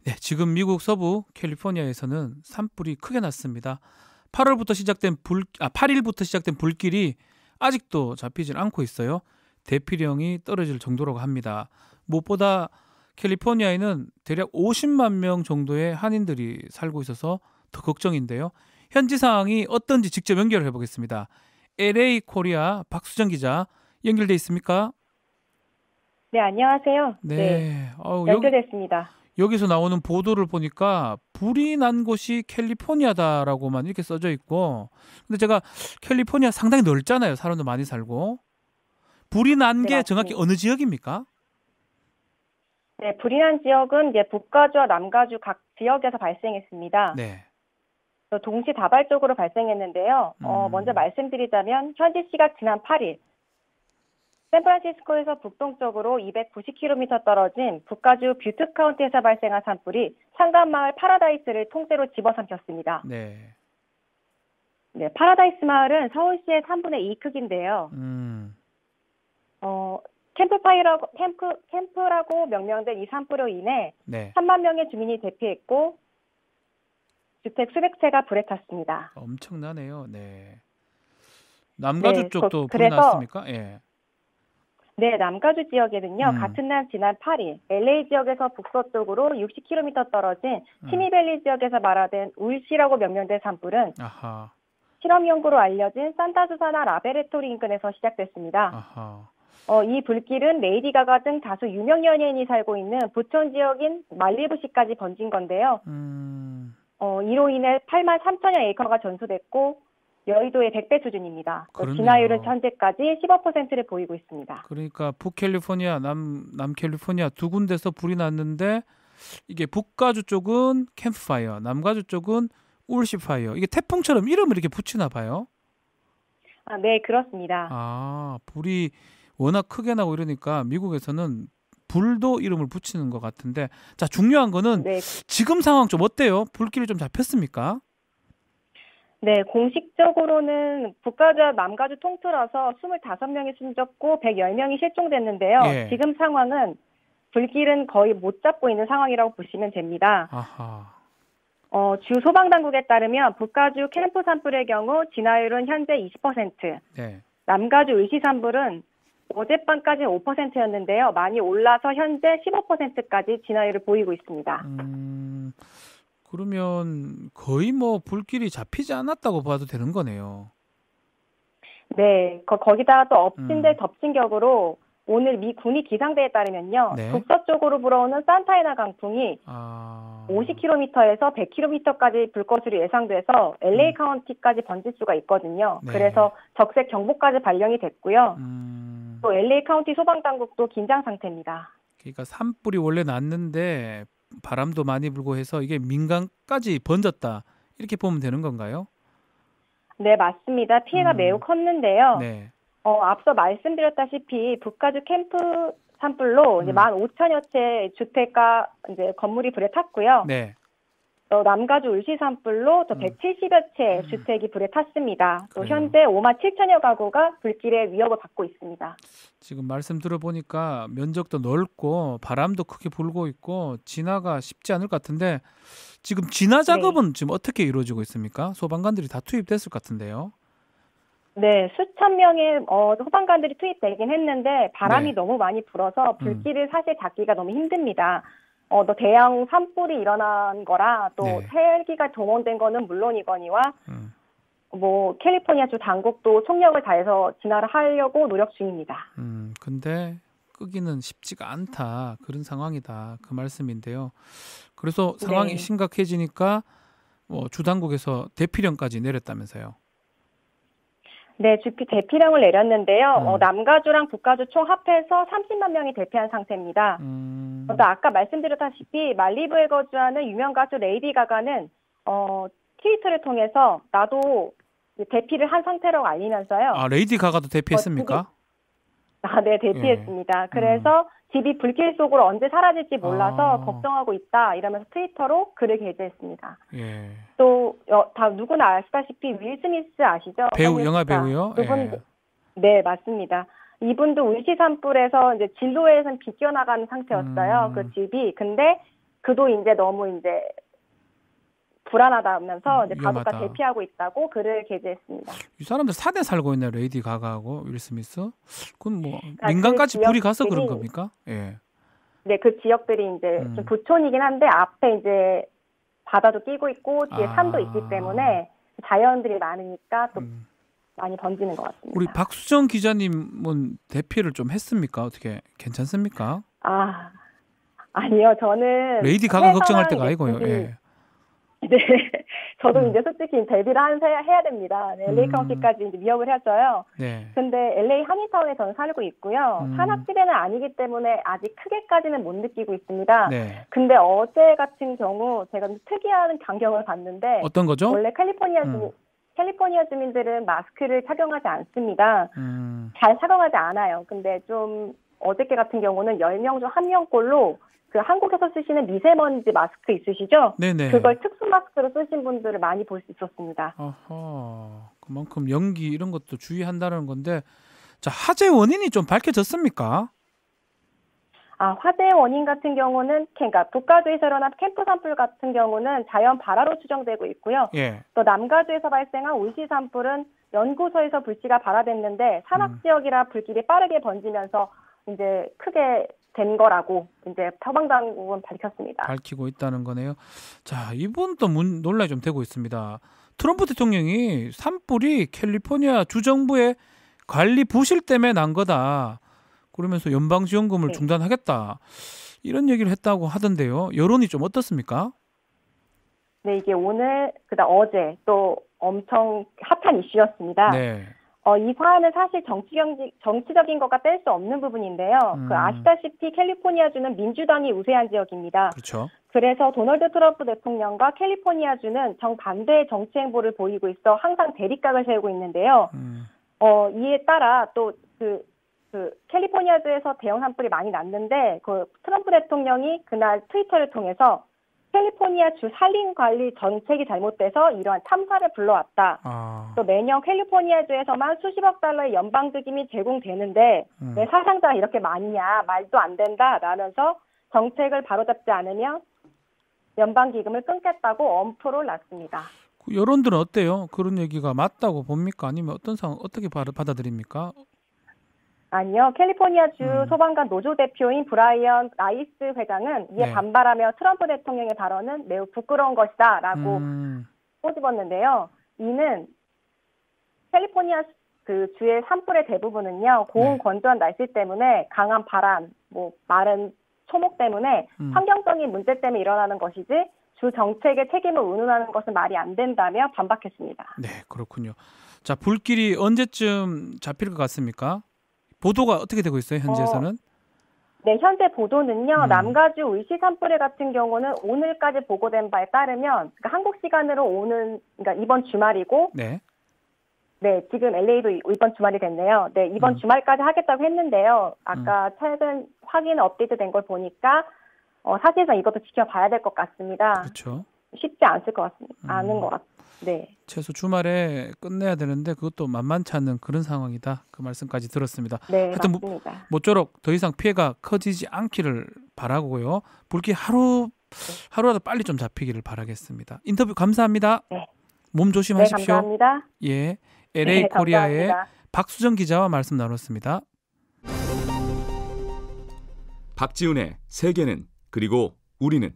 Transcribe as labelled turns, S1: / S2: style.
S1: 네, 지금 미국 서부 캘리포니아에서는 산불이 크게 났습니다. 8일부터 시작된 불길이 아직도 잡히질 않고 있어요. 대피령이 떨어질 정도라고 합니다. 무엇보다 캘리포니아에는 대략 50만 명 정도의 한인들이 살고 있어서 더 걱정인데요. 현지 상황이 어떤지 직접 연결을 해보겠습니다. LA 코리아 박수정 기자 연결돼 있습니까?
S2: 네, 안녕하세요. 네,
S1: 네,
S2: 연결됐습니다.
S1: 여기서 나오는 보도를 보니까 불이 난 곳이 캘리포니아다라고만 이렇게 써져 있고, 근데 제가 캘리포니아 상당히 넓잖아요. 사람도 많이 살고. 불이 난
S2: 네,
S1: 게 정확히
S2: 맞습니다.
S1: 어느 지역입니까?
S2: 네, 불이 난 지역은 이제 북가주와 남가주 각 지역에서 발생했습니다.
S1: 네.
S2: 동시다발적으로 발생했는데요. 먼저 말씀드리자면 현지 시각 지난 8일 샌프란시스코에서 북동쪽으로 290km 떨어진 북가주 뷰트 카운티에서 발생한 산불이 상간마을 파라다이스를 통째로 집어삼켰습니다.
S1: 네.
S2: 네, 파라다이스 마을은 서울시의 3분의 2 크기인데요. 캠프라고 명명된 이 산불로 인해
S1: 네.
S2: 3만 명의 주민이 대피했고 주택 수백 채가 불에 탔습니다.
S1: 엄청나네요. 네. 남가주
S2: 네,
S1: 쪽도 불이
S2: 그래서
S1: 났습니까? 예.
S2: 네, 남가주 지역에는요. 같은 날 지난 8일 LA 지역에서 북서쪽으로 60km 떨어진 티미밸리 지역에서 발화된 울시라고 명명된 산불은
S1: 아하.
S2: 실험 연구로 알려진 산타수사나 라베레토리 인근에서 시작됐습니다.
S1: 아하.
S2: 이 불길은 레이디 가가 등 다수 유명 연예인이 살고 있는 부촌 지역인 말리부시까지 번진 건데요. 이로 인해 8만 3천여 에이커가 전소됐고 여의도의 100배 수준입니다. 진화율은 현재까지 15%를 보이고 있습니다.
S1: 그러니까 북캘리포니아, 남캘리포니아 두 군데서 불이 났는데 이게 북가주 쪽은 캠프파이어, 남가주 쪽은 울시파이어. 이게 태풍처럼 이름을 이렇게 붙이나 봐요.
S2: 네, 그렇습니다.
S1: 불이 워낙 크게 나고 이러니까 미국에서는 불도 이름을 붙이는 것 같은데, 자, 중요한 거는
S2: 네.
S1: 지금 상황 좀 어때요? 불길이 좀 잡혔습니까?
S2: 네, 공식적으로는 북가주와 남가주 통틀어서 25명이 숨졌고 110명이 실종됐는데요.
S1: 예.
S2: 지금 상황은 불길은 거의 못 잡고 있는 상황이라고 보시면 됩니다.
S1: 아하.
S2: 주 소방당국에 따르면 북가주 캠프 산불의 경우 진화율은 현재 20%,
S1: 네.
S2: 남가주 을시 산불은 어젯밤까지 5%였는데요. 많이 올라서 현재 15%까지 진화율을 보이고 있습니다.
S1: 그러면 거의 뭐 불길이 잡히지 않았다고 봐도 되는 거네요.
S2: 네, 거기다가 또 엎친 데 덮친 격으로 오늘 미 군이 기상대에 따르면요.
S1: 네.
S2: 북서쪽으로 불어오는 산타에나 강풍이 50km에서 100km까지 불 것으로 예상돼서 LA 카운티까지 번질 수가 있거든요.
S1: 네.
S2: 그래서 적색 경보까지 발령이 됐고요. 또 LA 카운티 소방당국도 긴장 상태입니다.
S1: 그러니까 산불이 원래 났는데 바람도 많이 불고 해서 이게 민간까지 번졌다. 이렇게 보면 되는 건가요?
S2: 네, 맞습니다. 피해가 매우 컸는데요.
S1: 네.
S2: 앞서 말씀드렸다시피 북가주 캠프 산불로 이제 15,000여 채 주택과 이제 건물이 불에 탔고요.
S1: 네.
S2: 남가주 울시 산불로 또 170여 채 주택이 불에 탔습니다. 또
S1: 그래요.
S2: 현재 5만 7천여 가구가 불길의 위협을 받고 있습니다.
S1: 지금 말씀 들어보니까 면적도 넓고 바람도 크게 불고 있고 진화가 쉽지 않을 것 같은데 지금 진화 작업은 지금 어떻게 이루어지고 있습니까? 소방관들이 다 투입됐을 것 같은데요.
S2: 네, 수천 명의 소방관들이 투입되긴 했는데 바람이 너무 많이 불어서 불길을 사실 잡기가 너무 힘듭니다. 또 대형 산불이 일어난 거라 또 헬기가 동원된 거는 물론이거니와 뭐 캘리포니아 주 당국도 총력을 다해서 진화를 하려고 노력 중입니다.
S1: 근데 끄기는 쉽지가 않다. 그런 상황이다. 그 말씀인데요. 그래서 상황이 심각해지니까 주 당국에서 대피령까지 내렸다면서요.
S2: 네, 대피령을 내렸는데요. 남가주랑 북가주 총 합해서 30만 명이 대피한 상태입니다. 또 아까 말씀드렸다시피 말리부에 거주하는 유명 가수 레이디 가가는 트위터를 통해서 나도 대피를 한 상태라고 알리면서요.
S1: 레이디 가가도 대피했습니까?
S2: 네, 대피했습니다. 그래서 집이 불길 속으로 언제 사라질지 몰라서 걱정하고 있다 이러면서 트위터로 글을 게재했습니다.
S1: 예.
S2: 또 다 누구나 아시다시피 윌 스미스 아시죠?
S1: 영화 배우요?
S2: 네, 맞습니다. 이분도 울시 산불에서 이제 진로에선 비껴나가는 상태였어요. 그 집이. 근데 그도 이제 너무 이제 불안하다면서 이제 가족과
S1: 위험하다.
S2: 대피하고 있다고 글을 게재했습니다.
S1: 이 사람들 산에 살고 있네. 레이디 가가하고 윌 스미스. 그건 뭐
S2: 그
S1: 민간까지 불이 가서
S2: 지역들이-
S1: 그런 겁니까? 예.
S2: 네, 그 지역들이 이제 좀 부촌이긴 한데 앞에 이제 바다도 끼고 있고 뒤에
S1: 아.
S2: 산도 있기 때문에 자연들이 많으니까 또
S1: 음.
S2: 많이 번지는 것 같습니다.
S1: 우리 박수정 기자님은 대피를 좀 했습니까? 어떻게 괜찮습니까?
S2: 아니요, 저는
S1: 레이디 가가 걱정할 때가
S2: 상황이
S1: 아니고요.
S2: 됐든지
S1: 예.
S2: 네, 저도 이제 솔직히 데뷔를 해야 됩니다. 네, LA 카운티까지 이제 미역을 해줘요.
S1: 네.
S2: 근데 LA 한인타운에 저는 살고 있고요. 산악지대는 아니기 때문에 아직 크게까지는 못 느끼고 있습니다.
S1: 네.
S2: 근데 어제 같은 경우 제가 좀 특이한 광경을 봤는데
S1: 어떤 거죠?
S2: 원래 캘리포니아 주민들은 마스크를 착용하지 않습니다. 잘 착용하지 않아요. 근데 좀 어저께 같은 경우는 10명 중 1명꼴로 그 한국에서 쓰시는 미세먼지 마스크 있으시죠?
S1: 네네.
S2: 그걸 특수 마스크로 쓰신 분들을 많이 볼 수 있었습니다.
S1: 아하. 그만큼 연기 이런 것도 주의한다는 건데, 자, 화재 원인이 좀 밝혀졌습니까?
S2: 화재 원인 같은 경우는 그러니까 북가주에서 일어난 캠프 산불 같은 경우는 자연 발화로 추정되고 있고요.
S1: 예.
S2: 또 남가주에서 발생한 온실 산불은 연구소에서 불씨가 발화됐는데 산악 지역이라 불길이 빠르게 번지면서 이제 크게 된 거라고 이제 소방당국은 밝혔습니다.
S1: 밝히고 있다는 거네요. 자, 이분도 논란이 좀 되고 있습니다. 트럼프 대통령이 산불이 캘리포니아 주정부의 관리 부실 때문에 난 거다. 그러면서 연방지원금을
S2: 네.
S1: 중단하겠다. 이런 얘기를 했다고 하던데요. 여론이 좀 어떻습니까?
S2: 네, 이게 오늘 그다음 어제 또 엄청 핫한 이슈였습니다.
S1: 네.
S2: 이 사안은 사실 정치적인 것과 뗄 수 없는 부분인데요. 아시다시피 캘리포니아주는 민주당이 우세한 지역입니다.
S1: 그렇죠.
S2: 그래서 도널드 트럼프 대통령과 캘리포니아주는 정반대의 정치 행보를 보이고 있어 항상 대립각을 세우고 있는데요. 이에 따라 또 캘리포니아주에서 대형 산불이 많이 났는데 그 트럼프 대통령이 그날 트위터를 통해서 캘리포니아 주 산림관리 정책이 잘못돼서 이러한 참사를 불러왔다. 또 매년 캘리포니아주에서만 수십억 달러의 연방득임이 제공되는데 왜 사상자가 이렇게 많냐, 말도 안 된다 라면서 정책을 바로잡지 않으면 연방기금을 끊겠다고 엄포를 놨습니다.
S1: 여론들은 어때요? 그런 얘기가 맞다고 봅니까? 아니면 어떤 상황 어떻게 받아들입니까?
S2: 아니요. 캘리포니아주 소방관 노조 대표인 브라이언 라이스 회장은 이에
S1: 네.
S2: 반발하며 트럼프 대통령의 발언은 매우 부끄러운 것이다 라고 꼬집었는데요. 이는 캘리포니아 그 주의 산불의 대부분은요. 고온
S1: 네.
S2: 건조한 날씨 때문에 강한 바람, 마른 초목 때문에 환경적인 문제 때문에 일어나는 것이지 주 정책의 책임을 운운하는 것은 말이 안 된다며 반박했습니다.
S1: 네, 그렇군요. 자, 불길이 언제쯤 잡힐 것 같습니까? 보도가 어떻게 되고 있어요, 현지에서는?
S2: 네, 현재 보도는요. 남가주 울시 산불의 같은 경우는 오늘까지 보고된 바에 따르면 그러니까 한국 시간으로 그러니까 이번 주말이고
S1: 네.
S2: 네, 지금 LA도 이번 주말이 됐네요. 네, 이번 주말까지 하겠다고 했는데요. 아까 최근 확인 업데이트 된 걸 보니까 사실상 이것도 지켜봐야 될 것 같습니다.
S1: 그렇죠.
S2: 쉽지 않을 것 같습니다. 않은 것 같아요. 네.
S1: 최소 주말에 끝내야 되는데 그것도 만만치 않은 그런 상황이다. 그 말씀까지 들었습니다.
S2: 네,
S1: 하여튼
S2: 맞습니다.
S1: 모쪼록 더 이상 피해가 커지지 않기를 바라고요. 불길 하루라도 빨리 좀 잡히기를 바라겠습니다. 인터뷰 감사합니다.
S2: 네.
S1: 몸
S2: 네,
S1: 조심하십시오.
S2: 감사합니다.
S1: 예, LA
S2: 네,
S1: 코리아의
S2: 감사합니다.
S1: 박수정 기자와 말씀 나눴습니다.
S3: 박지훈의 세계는 그리고 우리는